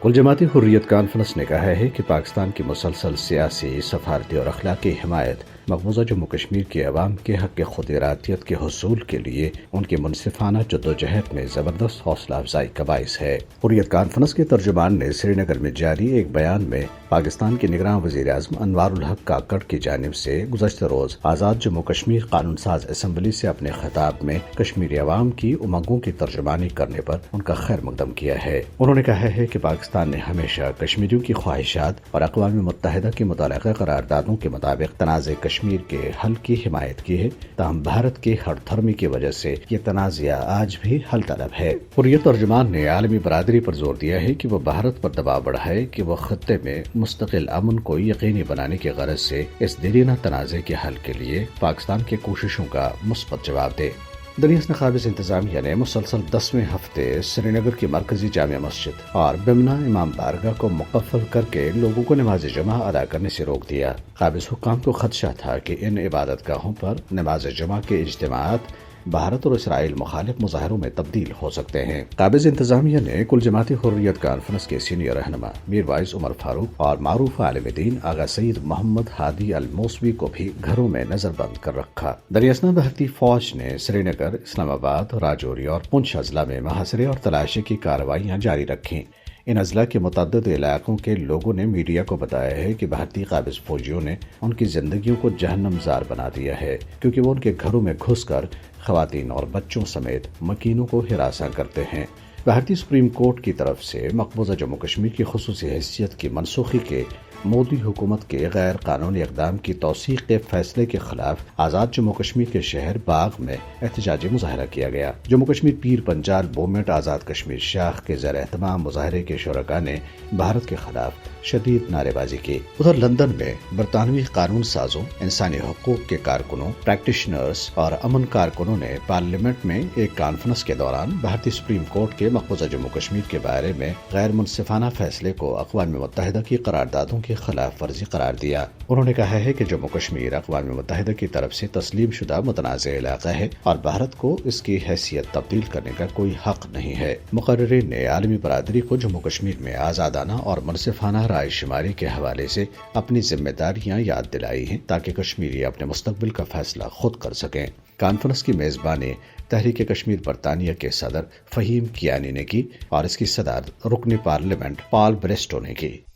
کل جماعتی حریت کانفرنس نے کہا ہے کہ پاکستان کی مسلسل سیاسی، سفارتی اور اخلاقی حمایت مقبوضہ جموں کشمیر کے عوام کے حق خود ارادیت کے حصول کے لیے ان کی منصفانہ جدوجہد میں زبردست حوصلہ افزائی کا باعث ہے۔ حریت کانفرنس کے ترجمان نے سری نگر میں جاری ایک بیان میں پاکستان کے نگراں وزیر اعظم انوار الحق کاکڑ کی جانب سے گزشتہ روز آزاد جموں کشمیر قانون ساز اسمبلی سے اپنے خطاب میں کشمیری عوام کی امنگوں کی ترجمانی کرنے پر ان کا خیر مقدم کیا ہے۔ انہوں نے کہا ہے کہ پاکستان نے ہمیشہ کشمیریوں کی خواہشات اور اقوام متحدہ کی متعلقہ قراردادوں کے مطابق تنازع کشمیر کے حل کی حمایت کی ہے، تاہم بھارت کے ہٹ دھرمی کی وجہ سے یہ تنازعہ آج بھی حل طلب ہے۔ حریت ترجمان نے عالمی برادری پر زور دیا ہے کہ وہ بھارت پر دباؤ بڑھائے کہ وہ خطے میں مستقل امن کو یقینی بنانے کی غرض سے اس دیرینہ تنازع کے حل کے لیے پاکستان کی کوششوں کا مثبت جواب دے۔ دریاس نقابض انتظامیہ نے مسلسل 10ویں ہفتے سری نگر کی مرکزی جامع مسجد اور بمنا امام بارگاہ کو مقفل کر کے لوگوں کو نماز جمعہ ادا کرنے سے روک دیا۔ قابض حکام کو خدشہ تھا کہ ان عبادت گاہوں پر نماز جمعہ کے اجتماعات بھارت اور اسرائیل مخالف مظاہروں میں تبدیل ہو سکتے ہیں۔ قابض انتظامیہ نے کل جماعتی حریت کانفرنس کے سینئر رہنما میر وائس عمر فاروق اور معروف عالم دین آغا سید محمد ہادی الموسوی کو بھی گھروں میں نظر بند کر رکھا۔ دریاسنا بھارتی فوج نے سری نگر، اسلام آباد، راجوری اور پونچھ اضلاع میں محاصرے اور تلاشی کی کارروائیاں جاری رکھیں۔ ان اضلاع کے متعدد علاقوں کے لوگوں نے میڈیا کو بتایا ہے کہ بھارتی قابض فوجیوں نے ان کی زندگیوں کو جہنم زار بنا دیا ہے، کیونکہ وہ ان کے گھروں میں گھس کر خواتین اور بچوں سمیت مکینوں کو ہراساں کرتے ہیں۔ بھارتی سپریم کورٹ کی طرف سے مقبوضہ جموں کشمیر کی خصوصی حیثیت کی منسوخی کے مودی حکومت کے غیر قانونی اقدام کی توثیق کے فیصلے کے خلاف آزاد جموں کشمیر کے شہر باغ میں احتجاجی مظاہرہ کیا گیا۔ جموں کشمیر پیر پنجال موومنٹ آزاد کشمیر شاخ کے زیر اہتمام مظاہرے کے شرکاء نے بھارت کے خلاف شدید نعرے بازی کی۔ ادھر لندن میں برطانوی قانون سازوں، انسانی حقوق کے کارکنوں، پریکٹیشنرز اور امن کارکنوں نے پارلیمنٹ میں ایک کانفرنس کے دوران بھارتی سپریم کورٹ کے مقبوضہ جموں کشمیر کے بارے میں غیر منصفانہ فیصلے کو اقوام متحدہ کی قراردادوں کی خلاف ورزی قرار دیا۔ انہوں نے کہا ہے کہ جموں کشمیر اقوام متحدہ کی طرف سے تسلیم شدہ متنازع علاقہ ہے اور بھارت کو اس کی حیثیت تبدیل کرنے کا کوئی حق نہیں ہے۔ مقررین نے عالمی برادری کو جموں کشمیر میں آزادانہ اور منصفانہ رائے شماری کے حوالے سے اپنی ذمہ داریاں یاد دلائی ہیں تاکہ کشمیری اپنے مستقبل کا فیصلہ خود کر سکیں۔ کانفرنس کی میزبانی تحریک کشمیر برطانیہ کے صدر فہیم کیانی نے کی اور اس کی صدارت رکن پارلیمنٹ پال بریسٹو نے کی۔